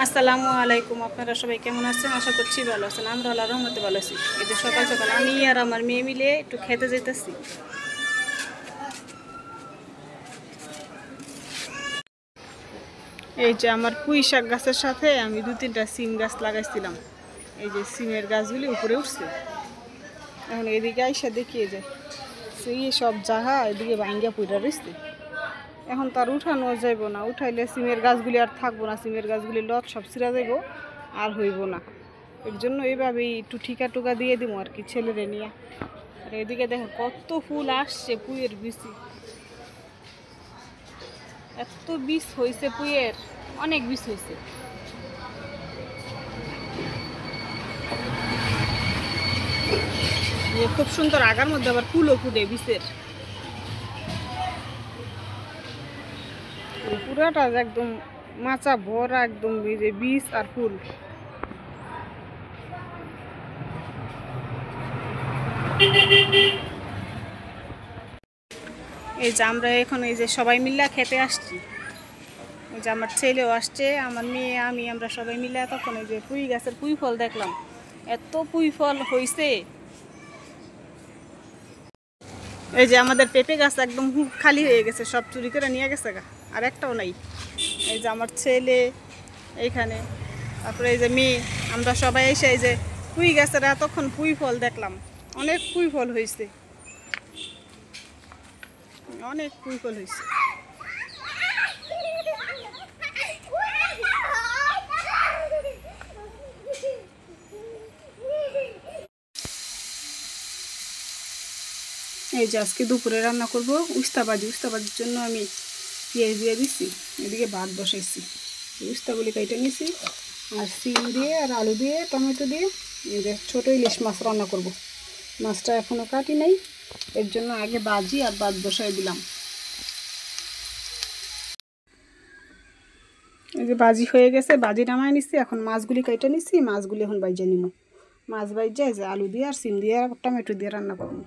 আসসালামু আলাইকুম। আপনারা সবাই কেমন আছেন? আশা করছি ভালো আছেন। আমরা আল্লাহর রহমতে ভালো আছি। এই যে সকাল সকাল আমি আর আমার মেয়ে মিলে একটু খেতে যেতেছি। এই যে আমার পুঁই শাক গাছের সাথে আমি 2-3টা সিম গাছ লাগাইছিলাম। এই যে সিমের গাছগুলি উপরে উঠছে। এখন এদিকে আইসা দেখিয়ে যায় সেই সব জায়গা এদিকে ভাঙ্গা পুইরা রয়েছে। এখন তার উঠানো যাইব না, উঠাইলে সিমের গাছগুলি আর থাকবো না, সিমের গাছগুলি লত সব ছিঁড়া যাইব, আর হইব না। এর জন্য এইভাবেই একটু ঠিকা টুকা দিয়ে দিব আর কি ছেলেরে নিয়ে। আর এদিকে দেখো কত ফুল আসছে পুঁইয়ের বিচি, এত বীজ হয়েছে পুঁইয়ের, অনেক বীজ হয়েছে। খুব সুন্দর আগার মধ্যে আবার ফুলও ফুটে বীজের। পুরাটা একদম মাচা ভরা, একদম বীজ আর ফুল। এই যে আমরা এখন এই যে সবাই মিলে খেতে আসছি। ওই যে আমার ছেলেও আসছে, আমার মেয়ে, আমরা সবাই মিলে তখন এই যে পুঁই গাছের পুঁই ফল দেখলাম, এত পুঁই ফল হয়েছে। এই যে আমাদের পেঁপে গাছ একদম খালি হয়ে গেছে, সব চুরি করে নিয়ে গেছে গা, আর একটাও নাই। এই যে আমার ছেলে এইখানে, তারপরে এই যে মেয়ে, আমরা সবাই এসে এই যে পুঁই গাছের এতক্ষণ পুঁই ফল দেখলাম। অনেক পুঁই ফল হয়েছে, অনেক পুঁই ফল হয়েছে। এই যে আজকে দুপুরে রান্না করব উস্তাবাজির জন্য আমি পেঁয়াজ দিয়ে দিচ্ছি, এদিকে ভাত বসাইছি। উস্তাগুলি কেটে নিয়েছি, আর সিম দিয়ে আর আলু দিয়ে টমেটো দিয়ে এই যে ছোটো ইলিশ মাছ রান্না করব। মাছটা এখনও কাটি নাই, এর জন্য আগে ভাজি আর ভাত বসাই দিলাম। এই যে ভাজি হয়ে গেছে, ভাজি নামাই নিচ্ছি। এখন মাছগুলি কেটে নিচ্ছি, মাছগুলি এখন বাইজে নিব। মাছ বাইজে যে আলু দিয়ে আর সিম দিয়ে আর টমেটো দিয়ে রান্না করবো।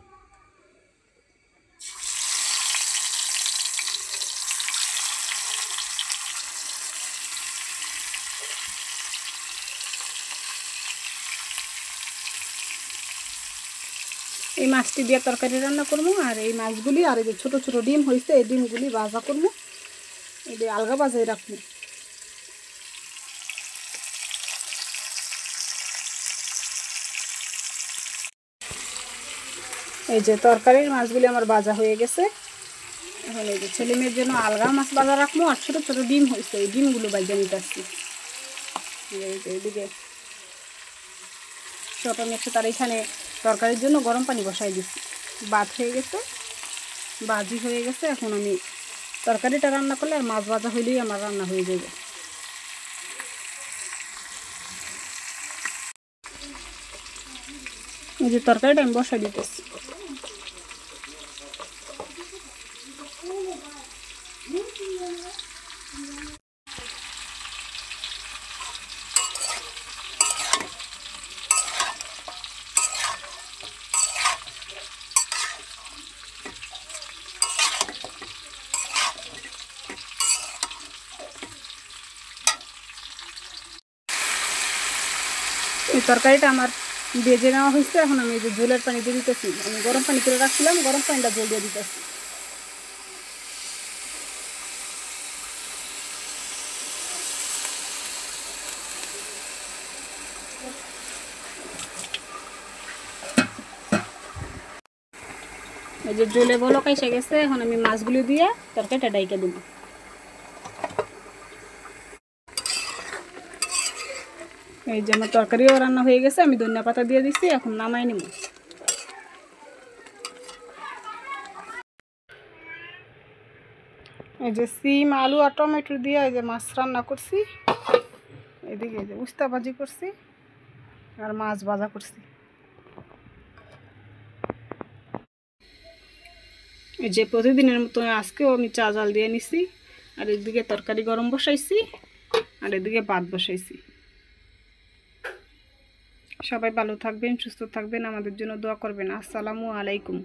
এই মাছটি দিয়ে তরকারি রান্না করবো, আর এই মাছগুলি আর এই যে ছোটো ছোটো ডিম হয়েছে, এই ডিমগুলি ভাজা করবো, এই যে আলগা বাজাই রাখবো। এই যে তরকারির মাছগুলি আমার ভাজা হয়ে গেছে। এখন এই যে ছেলে মেয়ের জন্য আলগা মাছ ভাজা রাখবো, আর ছোটো ছোটো ডিম হয়েছে, এই ডিমগুলো ভাজা নিতে আসছি। এই যে এদিকে ছোটো মেয়ে তার এখানে তরকারির জন্য গরম পানি বসাই দিচ্ছি। ভাত হয়ে গেছে, ভাজি হয়ে গেছে। এখন আমি তরকারিটা রান্না করলে আর মাছ ভাজা হইলেই আমার রান্না হয়ে যাবে। এই যে তরকারিটা আমি বসাই দিতেছি। এই তরকারিটা আমার ভেজে নেওয়া হয়েছে। এখন আমি এই যে ঝোলের পানি দিয়ে দিতেছি। আমি গরম পানি করে রাখছিলাম, গরম পানিটা জল দিয়ে দিতেছি। এই যে জলে বলক এসে গেছে, এখন আমি মাছগুলো দিয়ে তরকারিটা ডাইকা দেব। এই যে আমার তরকারিও রান্না হয়ে গেছে, আমি ধনিয়া পাতা দিয়ে দিচ্ছি। এখন নামাই নিব। এই যে সিম আলু আর টমেটো দিয়ে এই যে মাছ রান্না করছি। এদিকে এই যে উস্তা ভাজি করছি আর মাছ ভাজা করছি। এই যে প্রতিদিনের মতো আজকেও আমি চা জাল দিয়ে নিছি, আর এদিকে তরকারি গরম বসাইছি, আর এদিকে ভাত বসাইছি। সবাই ভালো থাকবেন, সুস্থ থাকবেন, আমাদের জন্য দোয়া করবেন। আসসালামু আলাইকুম।